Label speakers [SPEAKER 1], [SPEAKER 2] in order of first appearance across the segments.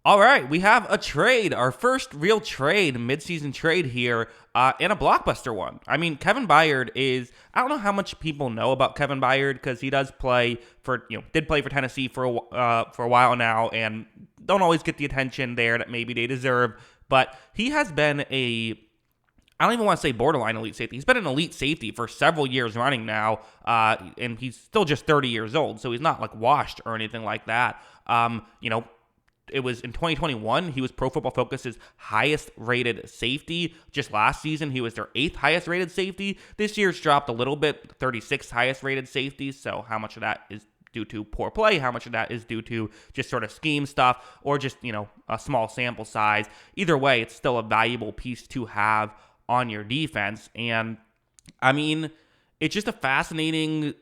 [SPEAKER 1] All right, we have a trade, our first real trade, midseason trade here, and a blockbuster one. I mean, Kevin Byard is, I don't know how much people know about Kevin Byard because he does play for, did play for Tennessee for a while now and don't always get the attention there that maybe they deserve. But he has been I don't even want to say borderline elite safety. He's been an elite safety for several years running now, and he's still just 30 years old, so he's not like washed or anything like that. It was in 2021, he was Pro Football Focus's highest rated safety. Just last season, he was their 8th highest rated safety. This year's dropped a little bit, 36th highest rated safety. So how much of that is due to poor play? How much of that is due to just sort of scheme stuff or just, a small sample size? Either way, it's still a valuable piece to have on your defense. And I mean, it's just a fascinating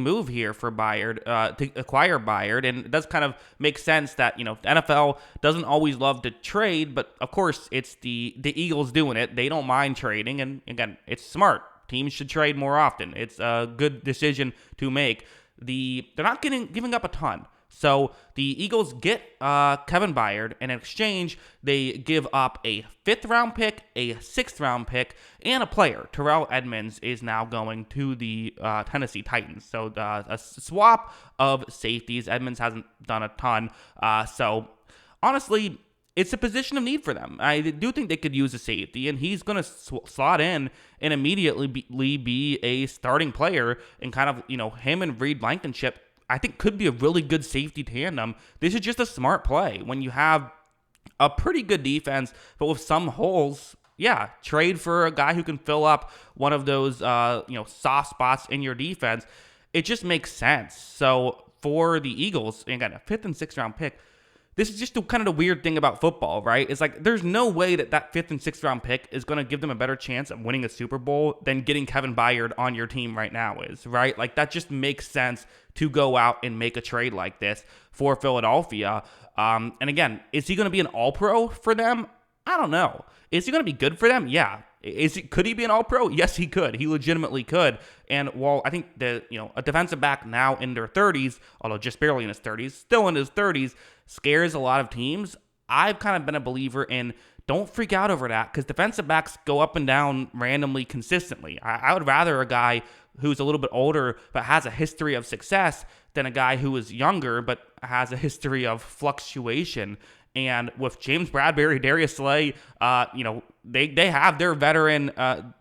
[SPEAKER 1] move here for Byard to acquire Byard, and it does kind of make sense that the NFL doesn't always love to trade, but of course it's the Eagles doing it. They don't mind trading, and again, it's smart. Teams should trade more often. It's a good decision to make. They're not giving up a ton. So the Eagles get Kevin Byard, and in exchange, they give up a 5th-round pick, a 6th-round pick, and a player. Terrell Edmunds is now going to the Tennessee Titans. So a swap of safeties. Edmunds hasn't done a ton. So honestly, it's a position of need for them. I do think they could use a safety, and he's going to slot in and immediately be a starting player, and kind of, him and Reed Blankenship I think could be a really good safety tandem. This is just a smart play. When you have a pretty good defense, but with some holes, yeah, trade for a guy who can fill up one of those, soft spots in your defense. It just makes sense. So for the Eagles, and again, a 5th and 6th round pick, this is just kind of the weird thing about football, right? It's like there's no way that 5th and 6th round pick is going to give them a better chance of winning a Super Bowl than getting Kevin Byard on your team right now is, right? Like that just makes sense to go out and make a trade like this for Philadelphia. And again, is he going to be an all-pro for them? I don't know. Is he going to be good for them? Yeah. Could he be an all-pro? Yes, he could. He legitimately could. And while I think a defensive back now in their 30s, although just barely in his 30s, still in his 30s, scares a lot of teams, I've kind of been a believer in don't freak out over that because defensive backs go up and down randomly consistently. I would rather a guy who's a little bit older but has a history of success than a guy who is younger but has a history of fluctuation. And with James Bradbury, Darius Slay, they have their veteran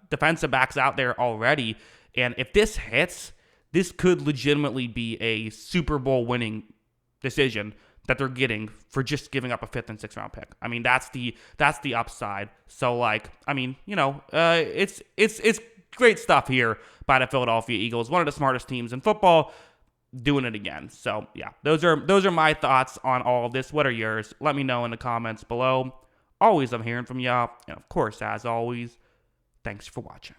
[SPEAKER 1] defensive backs out there already. And if this hits, this could legitimately be a Super Bowl winning decision that they're getting for just giving up a 5th and 6th round pick. I mean, that's the upside. So it's great stuff here by the Philadelphia Eagles, one of the smartest teams in football, doing it again. So yeah, those are my thoughts on all of this. What are yours? Let me know in the comments below. Always I'm hearing from y'all. And of course, as always, thanks for watching.